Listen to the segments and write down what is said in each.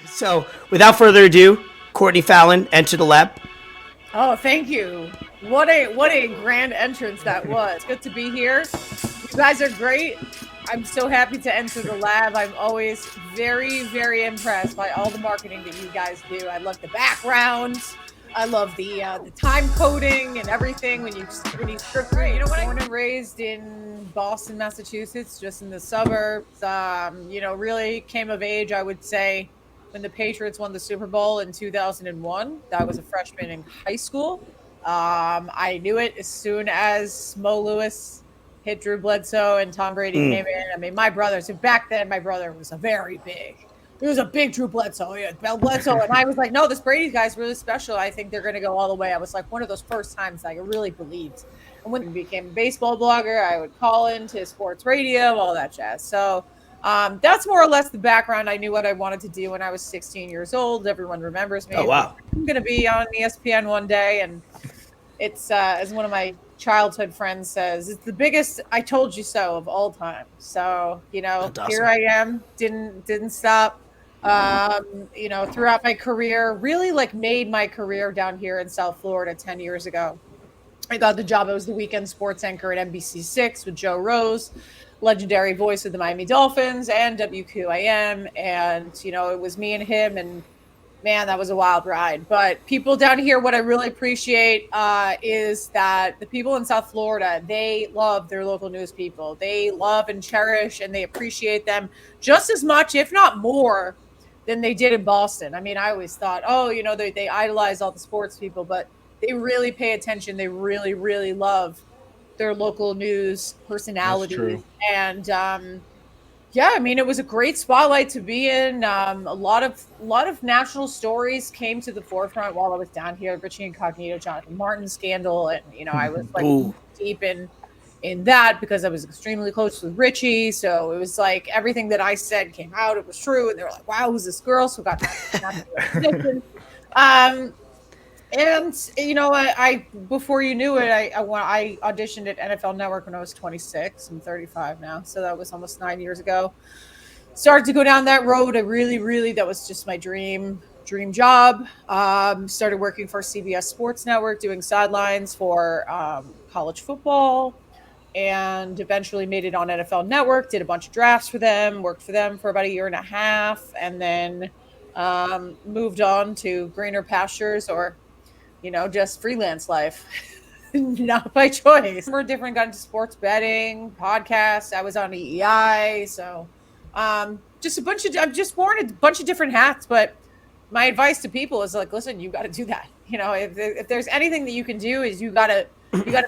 So, without further ado, Courtney Fallon, enter the lab. Oh, thank you. What a grand entrance that was. Good to be here. You guys are great. I'm so happy to enter the lab. I'm always very, very impressed by all the marketing that you guys do. I love the background. I love the time coding and everything when you strip through. You know what? I'm born and raised in Boston, Massachusetts, just in the suburbs. Really came of age, I would say, when the Patriots won the Super Bowl in 2001. That was a freshman in high school. I knew it as soon as Mo Lewis hit Drew Bledsoe and Tom Brady came in. I mean, my brother, so back then, my brother was he was a big Drew Bledsoe. Yeah, Bell Bledsoe. And I was like, no, this Brady guy's really special. I think they're going to go all the way. I was like one of those first times I really believed. And when I became a baseball blogger, I would call into sports radio, all that jazz. So that's more or less the background. I knew what I wanted to do when I was 16 years old. Everyone remembers me. Oh, wow. I'm going to be on ESPN one day. And it's, as one of my childhood friends says, it's the biggest I told you so of all time. So, That's here awesome. I am, didn't stop. Throughout my career, really like made my career down here in South Florida 10 years ago. I got the job. I was the weekend sports anchor at NBC6 with Joe Rose, legendary voice of the Miami Dolphins, and WQAM. And, it was me and him. And man, that was a wild ride. But people down here, what I really appreciate is that the people in South Florida, they love their local news people. They love and cherish and they appreciate them just as much, if not more, than they did in Boston. I mean, I always thought, they idolize all the sports people, but they really pay attention. They really, really love their local news That's personalities. true. And yeah, I mean, it was a great spotlight to be in. A lot of national stories came to the forefront while I was down here. Richie Incognito, Jonathan Martin scandal, and I was like Ooh. deep in that because I was extremely close with Richie. So it was like everything that I said came out. It was true, and they were like, "Wow, who's this girl?" So got national recognition. Um, and I before you knew it, I auditioned at NFL Network when I was 26. I'm 35 now, so that was almost 9 years ago. Started to go down that road. I really, really, that was just my dream job. Started working for CBS Sports Network, doing sidelines for college football, and eventually made it on NFL Network. Did a bunch of drafts for them. Worked for them for about a year and a half, and then moved on to greener pastures or just freelance life. Not by choice. We're different, got into sports betting, podcasts. I was on EEI. So I've just worn a bunch of different hats, but my advice to people is like, listen, you got to do that. If there's anything that you can do is you got to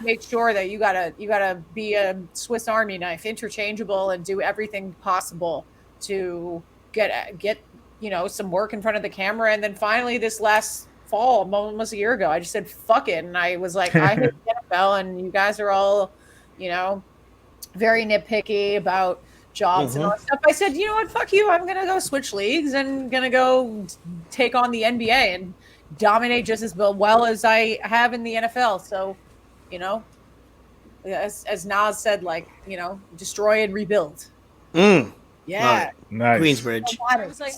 make sure that you got to be a Swiss Army knife, interchangeable, and do everything possible to get some work in front of the camera. And then finally this last fall, almost a year ago, I just said fuck it, and I was like, I hate the NFL, and you guys are all, you know, very nitpicky about jobs and all that stuff. I said, you know what, fuck you. I'm gonna go switch leagues and gonna go take on the NBA and dominate just as well as I have in the NFL. So, you know, as Nas said, like, destroy and rebuild. Love Yeah. it. Nice. Queensbridge. I was like,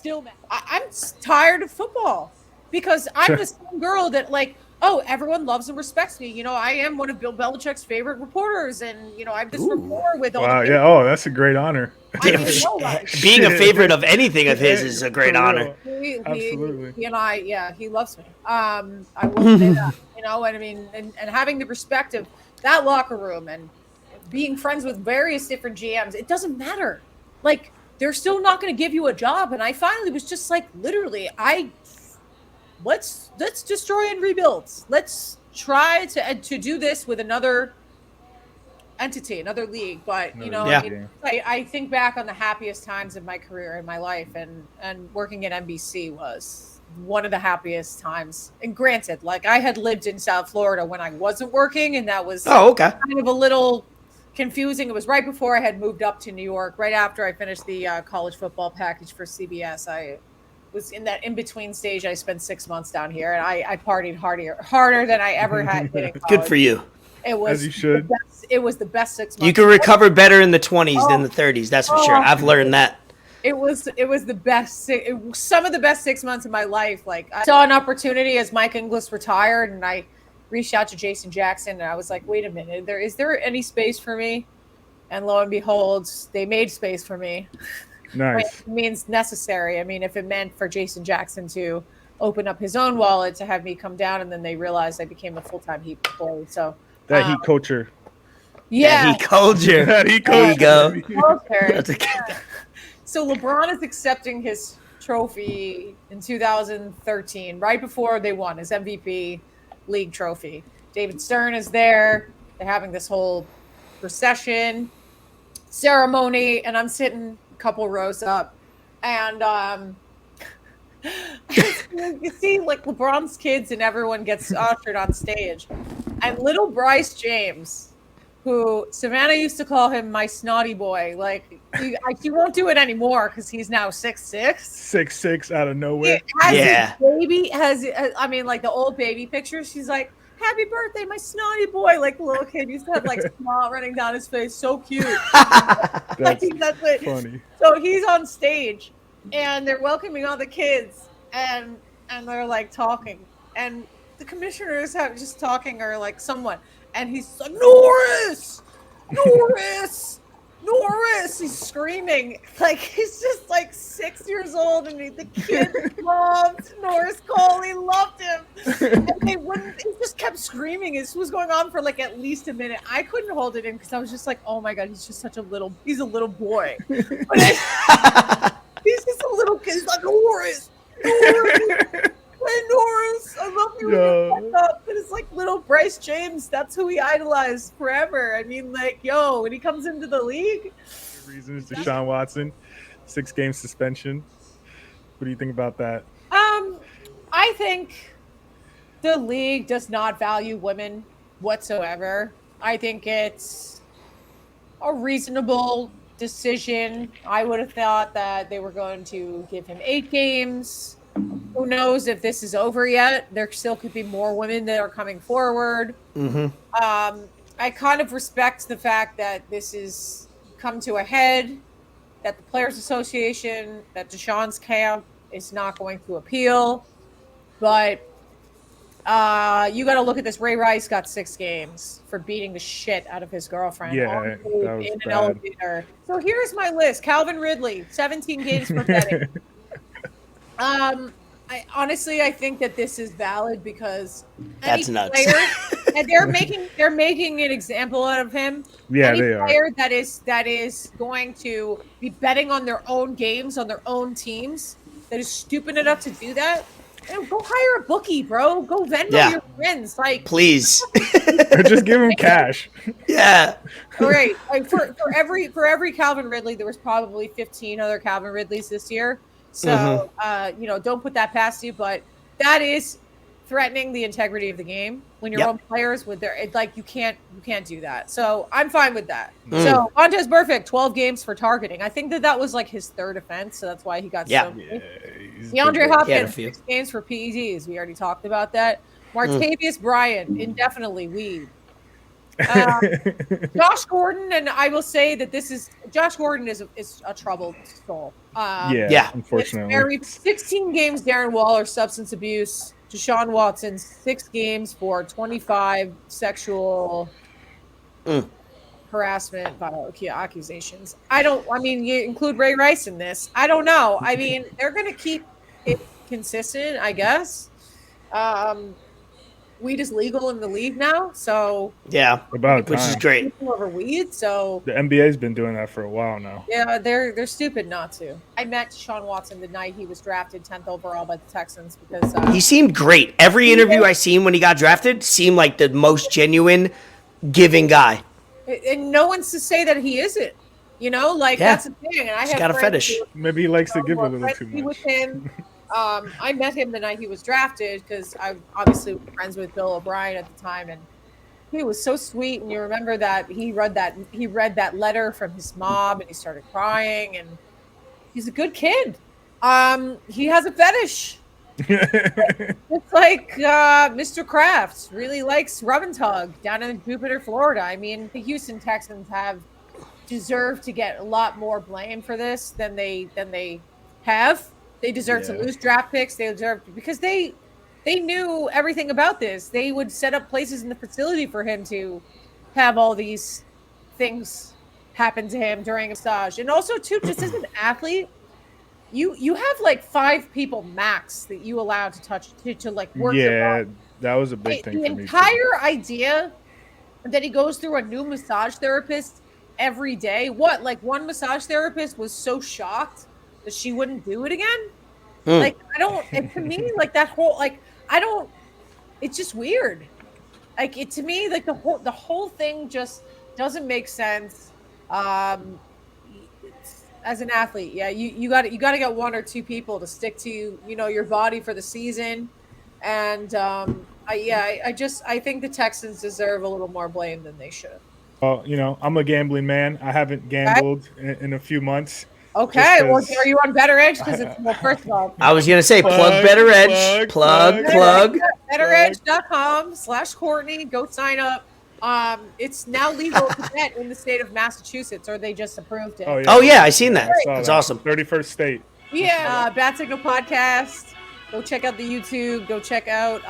I'm tired of football because I'm the same girl that, like, oh, everyone loves and respects me. I am one of Bill Belichick's favorite reporters, and I have this rapport with all Wow. the Yeah. Oh, that's a great honor. I mean, no, like, Being a favorite of anything of his is a great For honor. real. he, Absolutely. he and I, yeah, he loves me. I will say that, and I mean, and having the respect of that locker room and being friends with various different GMs, it doesn't matter. Like, they're still not going to give you a job. And I finally was just like, literally, let's destroy and rebuild. Let's try to do this with another entity, another league. But Yeah. I think back on the happiest times of my career in my life, and working at NBC was one of the happiest times. And granted, like, I had lived in South Florida when I wasn't working, and that was Oh, okay. kind of a little confusing. It was right before I had moved up to New York, right after I finished the college football package for CBS. I was in that in-between stage. I spent 6 months down here, and I partied harder than I ever had been in college. Good for you. It was As you should. it was the best 6 months. You can recover better in the 20s than the 30s. That's for sure. I've learned that. it was the best. Some of the best 6 months of my life. Like I saw an opportunity as Mike Inglis retired, and I reached out to Jason Jackson, and I was like, "Wait a minute, is there any space for me?" And lo and behold, they made space for me. Nice. It means necessary. I mean, if it meant for Jason Jackson to open up his own wallet to have me come down, and then they realized I became a full-time Heat employee. So That Heat culture. yeah, He called you. That Heat There you culture. go. okay. That's a- So LeBron is accepting his trophy in 2013, right before they won his MVP league trophy. David Stern is there. They're having this whole procession ceremony, and I'm sitting a couple rows up, and you see like LeBron's kids and everyone gets ushered on stage, and little Bryce James, who Savannah used to call him my snotty boy, like he won't do it anymore because he's now 6'6". 6'6" out of nowhere. Yeah. Baby I mean, like the old baby pictures, she's like, "Happy birthday, my snotty boy!" Like the little kid used to have like snot running down his face, so cute. That's That's it. funny. So he's on stage, and they're welcoming all the kids, and they're like talking, and the commissioners have just talking or like someone, and he's like, "Norris, Norris, Norris!" He's screaming like he's just like 6 years old, and the kids loved Norris Cole. He loved him, and they wouldn't. He just kept screaming. This was going on for like at least a minute. I couldn't hold it in because I was just like, "Oh my god, he's just such a little. He's a little boy." But he's just a little kid. He's like, "Norris, Norris." Hey Norris, I love you. Yeah. But it's like little Bryce James. That's who he idolized forever. I mean, like, yo, when he comes into the league, Reasons Deshaun Watson, 6-game suspension. What do you think about that? I think the league does not value women whatsoever. I think it's a reasonable decision. I would have thought that they were going to give him 8 games. Who knows if this is over yet? There still could be more women that are coming forward. Mhm. I kind of respect the fact that this has come to a head, that the Players Association, that Deshaun's camp is not going to appeal. But you got to look at this. Ray Rice got 6 games for beating the shit out of his girlfriend Yeah, on that stage was in an bad. elevator. So here's my list. Calvin Ridley, 17 games for betting. I think that this is valid because That's any nuts. player, and they're making an example out of him. Yeah, Any they are. player that is going to be betting on their own games on their own teams that is stupid enough to do that, go hire a bookie, bro. Go Venmo Yeah. your friends, like. Please. Or just give him cash. Yeah. All right, like for every Calvin Ridley, there was probably 15 other Calvin Ridleys this year. So don't put that past you, but that is threatening the integrity of the game when your Yep. own players with their you can't do that. So I'm fine with that. So Montez Burfict, 12 games for targeting. I think that was like his 3rd offense, so that's why he got Yeah. so many. Yeah, he's DeAndre good. He had a Hopkins, few. 6 games for PEDs. We already talked about that. Martavius Bryant, indefinitely weed. Josh Gordon, and I will say that Josh Gordon is a troubled soul. Yeah, unfortunately. 16 games Darren Waller substance abuse. Deshaun Watson 6 games for 25 sexual harassment accusations. You include Ray Rice in this. I don't know. I mean, they're going to keep it consistent, I guess. Weed is legal in the league now, so Yeah. About Which is time. great. people over weed. So The NBA's been doing that for a while now. yeah, they're stupid not to. I met Deshaun Watson the night he was drafted 10th overall by the Texans because He seemed great. Every interview I seen when he got drafted seemed like the most genuine, giving guy. and no one's to say that he isn't. Yeah. That's the thing. And I He's have got a friends fetish. who- Maybe he likes to give a were little too friendly much. with him. I met him the night he was drafted because I obviously was friends with Bill O'Brien at the time, and he was so sweet. And you remember that he read that letter from his mom, and he started crying. And he's a good kid. He has a fetish. It's like Mr. Kraft really likes rub and tug down in Jupiter, Florida. I mean, the Houston Texans have deserve to get a lot more blame for this than they have. They deserve to lose draft picks. They deserve because they knew everything about this. They would set up places in the facility for him to have all these things happen to him during a massage. And also too, just as an athlete, you have like 5 people max that you allow to touch to like work your body. That was a big thing The for me. entire idea that he goes through a new massage therapist every day. What, like one massage therapist was so shocked that she wouldn't do it again? Like, I don't, and to me, like that whole, like, I don't, it's just weird. Like, to me, like the whole thing just doesn't make sense. As an athlete, you got to get 1 or 2 people to stick to, your body for the season. And, I think the Texans deserve a little more blame than they should. Well, I'm a gambling man. I haven't gambled in a few months. Okay, well, are you on Better Edge? Because it's, well, first of all, I was gonna say plug Better Edge, plug. BetterEdge.com/Courtney. Go sign up. It's now legal to bet in the state of Massachusetts, or they just approved it. Oh yeah, I seen that. That's awesome. 31st state. Yeah, Bat Signal Podcast. Go check out the YouTube. Go check out.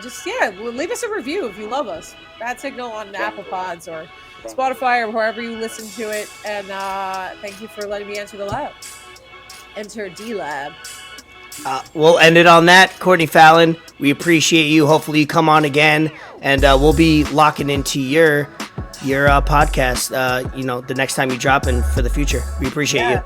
Leave us a review if you love us. Bat Signal on Apple Pods or Spotify or wherever you listen to it. And thank you for letting me enter the lab. Enter D Lab. We'll end it on that. Courtney Fallon, we appreciate you. Hopefully you come on again, and we'll be locking into your podcast, the next time you drop in for the future. We appreciate you.